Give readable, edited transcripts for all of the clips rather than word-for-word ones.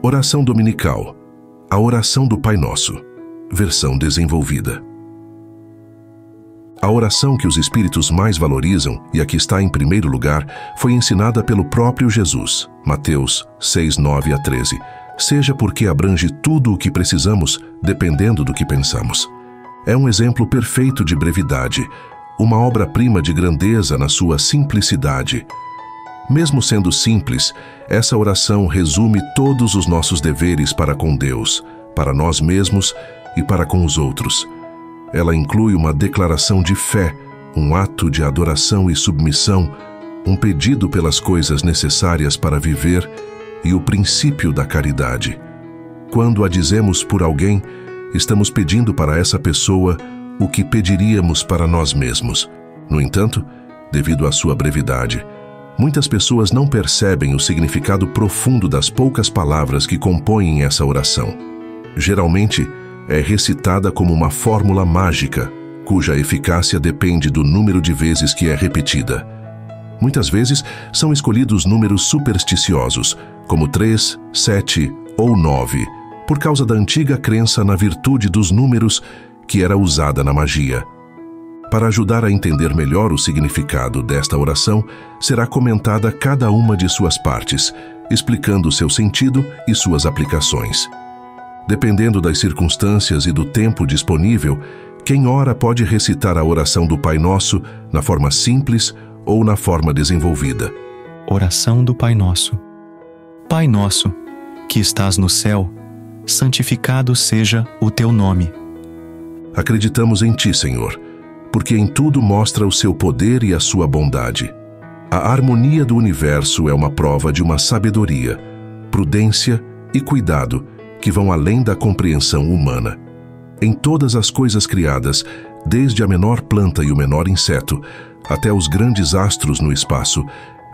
Oração dominical. A oração do Pai Nosso. Versão desenvolvida. A oração que os espíritos mais valorizam e a que está em primeiro lugar foi ensinada pelo próprio Jesus. Mateus 6, 9 a 13. Seja porque abrange tudo o que precisamos, dependendo do que pensamos. É um exemplo perfeito de brevidade, uma obra-prima de grandeza na sua simplicidade. Mesmo sendo simples, essa oração resume todos os nossos deveres para com Deus, para nós mesmos e para com os outros. Ela inclui uma declaração de fé, um ato de adoração e submissão, um pedido pelas coisas necessárias para viver e o princípio da caridade. Quando a dizemos por alguém, estamos pedindo para essa pessoa o que pediríamos para nós mesmos. No entanto, devido à sua brevidade, muitas pessoas não percebem o significado profundo das poucas palavras que compõem essa oração. Geralmente, é recitada como uma fórmula mágica, cuja eficácia depende do número de vezes que é repetida. Muitas vezes, são escolhidos números supersticiosos, como 3, 7 ou 9, por causa da antiga crença na virtude dos números que era usada na magia. Para ajudar a entender melhor o significado desta oração, será comentada cada uma de suas partes, explicando seu sentido e suas aplicações. Dependendo das circunstâncias e do tempo disponível, quem ora pode recitar a oração do Pai Nosso na forma simples ou na forma desenvolvida. Oração do Pai Nosso. Pai nosso, que estás no céu, santificado seja o teu nome. Acreditamos em Ti, Senhor, porque em tudo mostra o seu poder e a sua bondade. A harmonia do universo é uma prova de uma sabedoria, prudência e cuidado que vão além da compreensão humana. Em todas as coisas criadas, desde a menor planta e o menor inseto, até os grandes astros no espaço,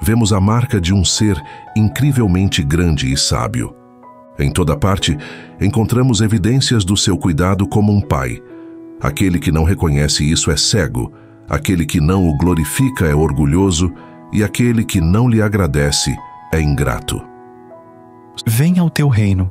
vemos a marca de um ser incrivelmente grande e sábio. Em toda parte, encontramos evidências do seu cuidado como um pai. Aquele que não reconhece isso é cego, aquele que não o glorifica é orgulhoso, e aquele que não lhe agradece é ingrato. Venha o teu reino.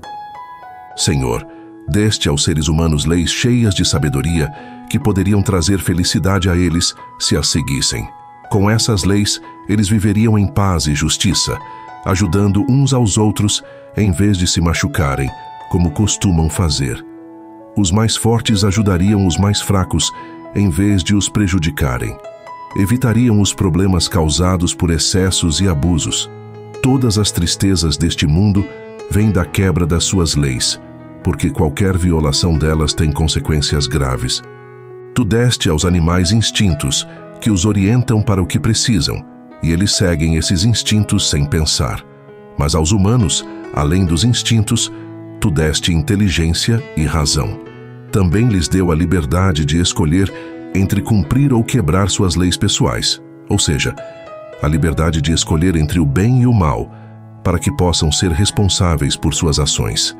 Senhor, deste aos seres humanos leis cheias de sabedoria que poderiam trazer felicidade a eles se as seguissem. Com essas leis, eles viveriam em paz e justiça, ajudando uns aos outros em vez de se machucarem, como costumam fazer. Os mais fortes ajudariam os mais fracos em vez de os prejudicarem. Evitariam os problemas causados por excessos e abusos. Todas as tristezas deste mundo vêm da quebra das suas leis, porque qualquer violação delas tem consequências graves. Tu deste aos animais instintos que os orientam para o que precisam, e eles seguem esses instintos sem pensar. Mas aos humanos, além dos instintos, tu deste inteligência e razão. Também lhes deu a liberdade de escolher entre cumprir ou quebrar suas leis pessoais, ou seja, a liberdade de escolher entre o bem e o mal, para que possam ser responsáveis por suas ações.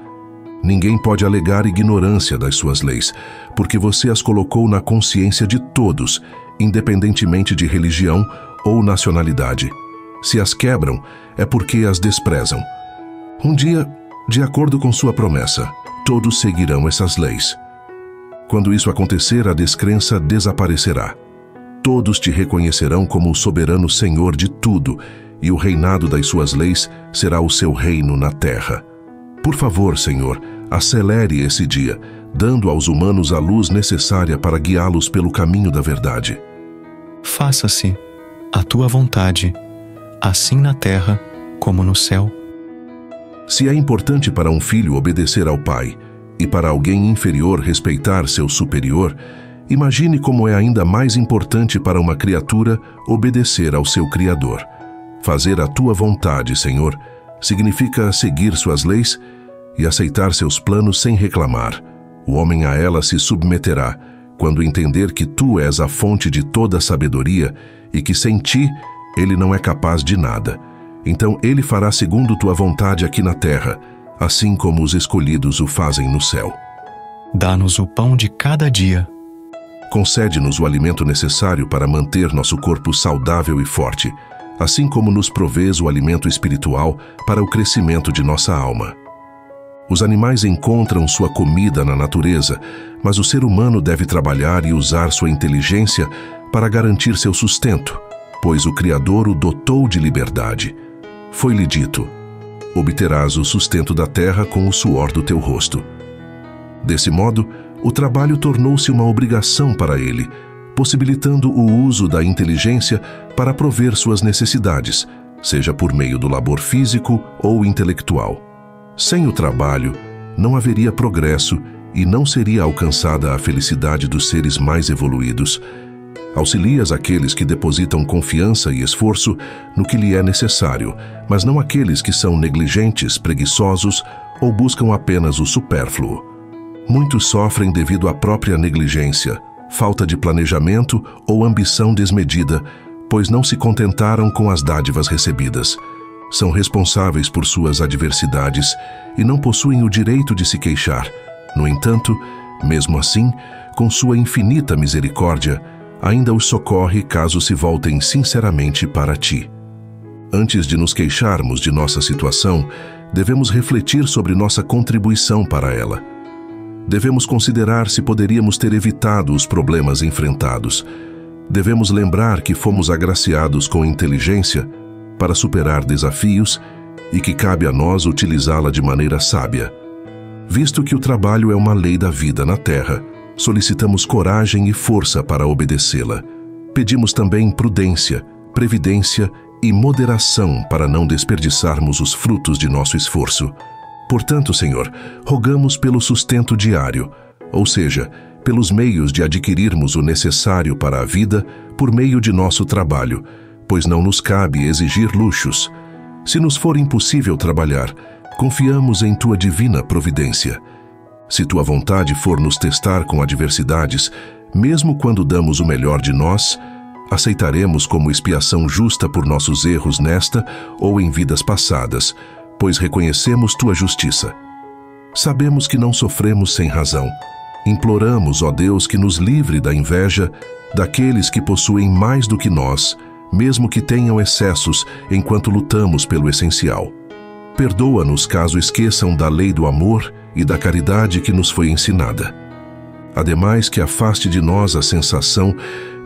Ninguém pode alegar ignorância das suas leis, porque você as colocou na consciência de todos, independentemente de religião ou nacionalidade. Se as quebram, é porque as desprezam. Um dia, de acordo com sua promessa, todos seguirão essas leis. Quando isso acontecer, a descrença desaparecerá. Todos te reconhecerão como o soberano Senhor de tudo, e o reinado das suas leis será o seu reino na terra. Por favor, Senhor, acelere esse dia, dando aos humanos a luz necessária para guiá-los pelo caminho da verdade. Faça-se a tua vontade, assim na terra como no céu. Se é importante para um filho obedecer ao pai, e para alguém inferior respeitar seu superior, imagine como é ainda mais importante para uma criatura obedecer ao seu Criador. Fazer a tua vontade, Senhor, significa seguir suas leis e aceitar seus planos sem reclamar. O homem a ela se submeterá, quando entender que tu és a fonte de toda sabedoria e que sem ti ele não é capaz de nada. Então ele fará segundo tua vontade aqui na terra, assim como os escolhidos o fazem no céu. Dá-nos o pão de cada dia. Concede-nos o alimento necessário para manter nosso corpo saudável e forte, assim como nos provês o alimento espiritual para o crescimento de nossa alma. Os animais encontram sua comida na natureza, mas o ser humano deve trabalhar e usar sua inteligência para garantir seu sustento, pois o Criador o dotou de liberdade. Foi-lhe dito: obterás o sustento da terra com o suor do teu rosto. Desse modo, o trabalho tornou-se uma obrigação para ele, possibilitando o uso da inteligência para prover suas necessidades, seja por meio do labor físico ou intelectual. Sem o trabalho, não haveria progresso e não seria alcançada a felicidade dos seres mais evoluídos. Auxilias aqueles que depositam confiança e esforço no que lhe é necessário, mas não aqueles que são negligentes, preguiçosos ou buscam apenas o supérfluo. Muitos sofrem devido à própria negligência, falta de planejamento ou ambição desmedida, pois não se contentaram com as dádivas recebidas. São responsáveis por suas adversidades e não possuem o direito de se queixar. No entanto, mesmo assim, com sua infinita misericórdia, ainda os socorre caso se voltem sinceramente para ti. Antes de nos queixarmos de nossa situação, devemos refletir sobre nossa contribuição para ela. Devemos considerar se poderíamos ter evitado os problemas enfrentados. Devemos lembrar que fomos agraciados com inteligência para superar desafios e que cabe a nós utilizá-la de maneira sábia. Visto que o trabalho é uma lei da vida na terra, solicitamos coragem e força para obedecê-la. Pedimos também prudência, previdência e moderação para não desperdiçarmos os frutos de nosso esforço. Portanto, Senhor, rogamos pelo sustento diário, ou seja, pelos meios de adquirirmos o necessário para a vida por meio de nosso trabalho, pois não nos cabe exigir luxos. Se nos for impossível trabalhar, confiamos em Tua divina providência. Se Tua vontade for nos testar com adversidades, mesmo quando damos o melhor de nós, aceitaremos como expiação justa por nossos erros nesta ou em vidas passadas, pois reconhecemos Tua justiça. Sabemos que não sofremos sem razão. Imploramos, ó Deus, que nos livre da inveja daqueles que possuem mais do que nós, mesmo que tenham excessos enquanto lutamos pelo essencial. Perdoa-nos caso esqueçam da lei do amor e da caridade que nos foi ensinada. Ademais, que afaste de nós a sensação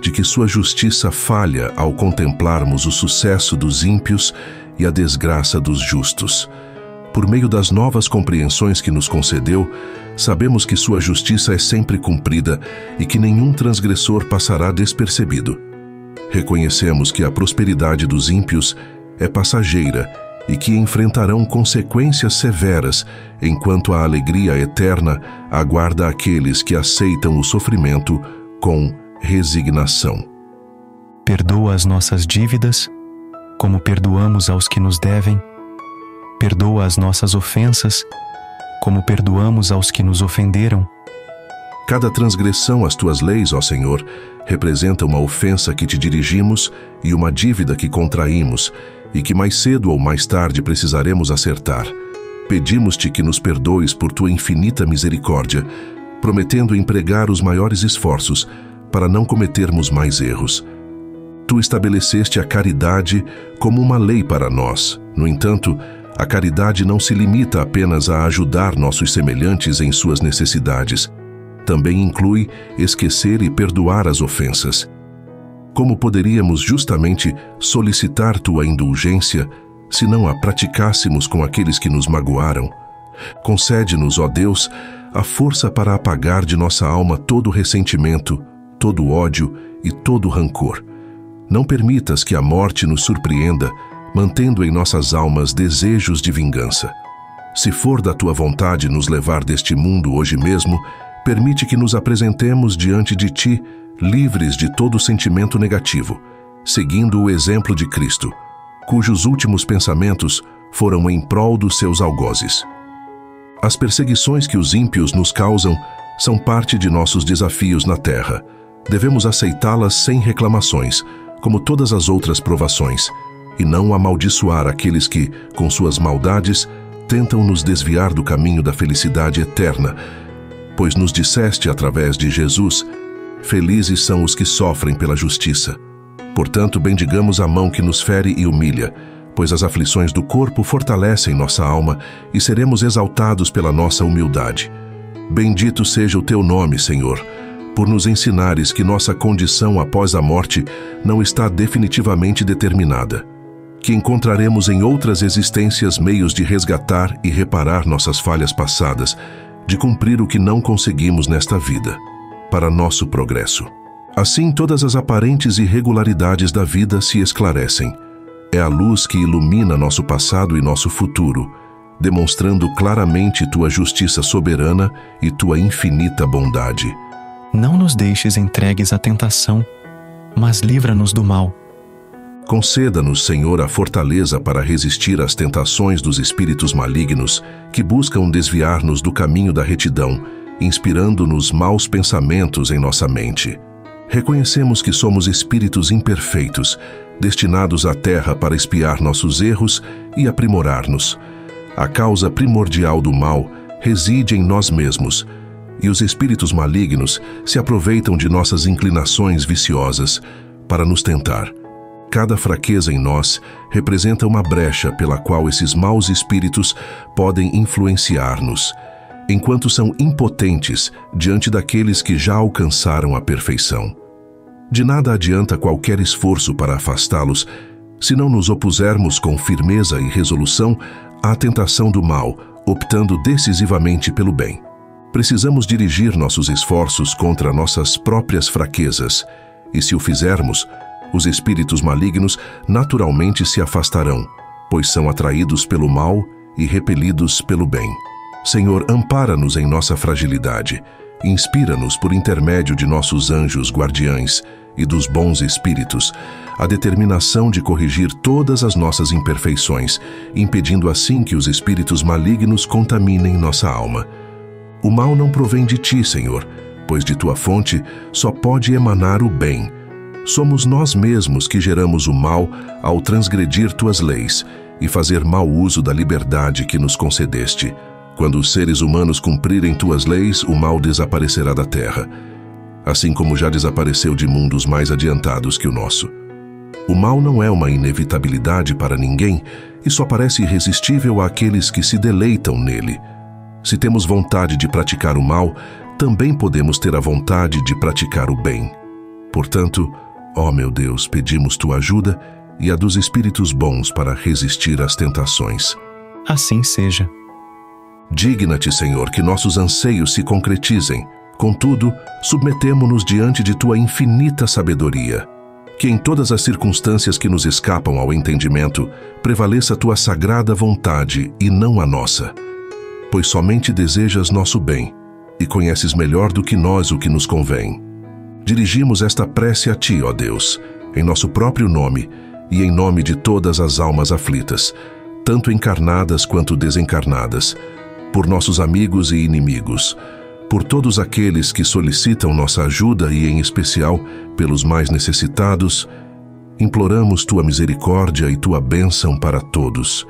de que sua justiça falha ao contemplarmos o sucesso dos ímpios e a desgraça dos justos. Por meio das novas compreensões que nos concedeu, sabemos que sua justiça é sempre cumprida e que nenhum transgressor passará despercebido. Reconhecemos que a prosperidade dos ímpios é passageira e que enfrentarão consequências severas, enquanto a alegria eterna aguarda aqueles que aceitam o sofrimento com resignação. Perdoa as nossas dívidas, como perdoamos aos que nos devem. Perdoa as nossas ofensas, como perdoamos aos que nos ofenderam. Cada transgressão às Tuas leis, ó Senhor, representa uma ofensa que Te dirigimos e uma dívida que contraímos, e que mais cedo ou mais tarde precisaremos acertar. Pedimos-Te que nos perdoes por Tua infinita misericórdia, prometendo empregar os maiores esforços para não cometermos mais erros. Tu estabeleceste a caridade como uma lei para nós. No entanto, a caridade não se limita apenas a ajudar nossos semelhantes em suas necessidades. Também inclui esquecer e perdoar as ofensas. Como poderíamos justamente solicitar Tua indulgência se não a praticássemos com aqueles que nos magoaram? Concede-nos, ó Deus, a força para apagar de nossa alma todo ressentimento, todo ódio e todo rancor. Não permitas que a morte nos surpreenda, mantendo em nossas almas desejos de vingança. Se for da Tua vontade nos levar deste mundo hoje mesmo, permite que nos apresentemos diante de Ti, livres de todo sentimento negativo, seguindo o exemplo de Cristo, cujos últimos pensamentos foram em prol dos seus algozes. As perseguições que os ímpios nos causam são parte de nossos desafios na terra. Devemos aceitá-las sem reclamações, como todas as outras provações, e não amaldiçoar aqueles que, com suas maldades, tentam nos desviar do caminho da felicidade eterna, pois nos disseste através de Jesus: felizes são os que sofrem pela justiça. Portanto, bendigamos a mão que nos fere e humilha, pois as aflições do corpo fortalecem nossa alma e seremos exaltados pela nossa humildade. Bendito seja o teu nome, Senhor, por nos ensinares que nossa condição após a morte não está definitivamente determinada, que encontraremos em outras existências meios de resgatar e reparar nossas falhas passadas, de cumprir o que não conseguimos nesta vida, para nosso progresso. Assim, todas as aparentes irregularidades da vida se esclarecem. É a luz que ilumina nosso passado e nosso futuro, demonstrando claramente tua justiça soberana e tua infinita bondade. Não nos deixes entregues à tentação, mas livra-nos do mal. Conceda-nos, Senhor, a fortaleza para resistir às tentações dos espíritos malignos que buscam desviar-nos do caminho da retidão, inspirando-nos maus pensamentos em nossa mente. Reconhecemos que somos espíritos imperfeitos, destinados à Terra para expiar nossos erros e aprimorar-nos. A causa primordial do mal reside em nós mesmos, e os espíritos malignos se aproveitam de nossas inclinações viciosas para nos tentar. Cada fraqueza em nós representa uma brecha pela qual esses maus espíritos podem influenciar-nos, enquanto são impotentes diante daqueles que já alcançaram a perfeição. De nada adianta qualquer esforço para afastá-los, se não nos opusermos com firmeza e resolução à tentação do mal, optando decisivamente pelo bem. Precisamos dirigir nossos esforços contra nossas próprias fraquezas, e se o fizermos, os espíritos malignos naturalmente se afastarão, pois são atraídos pelo mal e repelidos pelo bem. Senhor, ampara-nos em nossa fragilidade, inspira-nos por intermédio de nossos anjos guardiães e dos bons espíritos, a determinação de corrigir todas as nossas imperfeições, impedindo assim que os espíritos malignos contaminem nossa alma. O mal não provém de ti, Senhor, pois de tua fonte só pode emanar o bem. Somos nós mesmos que geramos o mal ao transgredir tuas leis e fazer mau uso da liberdade que nos concedeste. Quando os seres humanos cumprirem tuas leis, o mal desaparecerá da terra, assim como já desapareceu de mundos mais adiantados que o nosso. O mal não é uma inevitabilidade para ninguém e só parece irresistível àqueles que se deleitam nele. Se temos vontade de praticar o mal, também podemos ter a vontade de praticar o bem. Portanto, ó meu Deus, pedimos tua ajuda e a dos espíritos bons para resistir às tentações. Assim seja. Digna-te, Senhor, que nossos anseios se concretizem. Contudo, submetemo-nos diante de tua infinita sabedoria. Que em todas as circunstâncias que nos escapam ao entendimento, prevaleça tua sagrada vontade e não a nossa. Pois somente desejas nosso bem e conheces melhor do que nós o que nos convém. Dirigimos esta prece a ti, ó Deus, em nosso próprio nome e em nome de todas as almas aflitas, tanto encarnadas quanto desencarnadas, por nossos amigos e inimigos, por todos aqueles que solicitam nossa ajuda e, em especial, pelos mais necessitados, imploramos tua misericórdia e tua bênção para todos,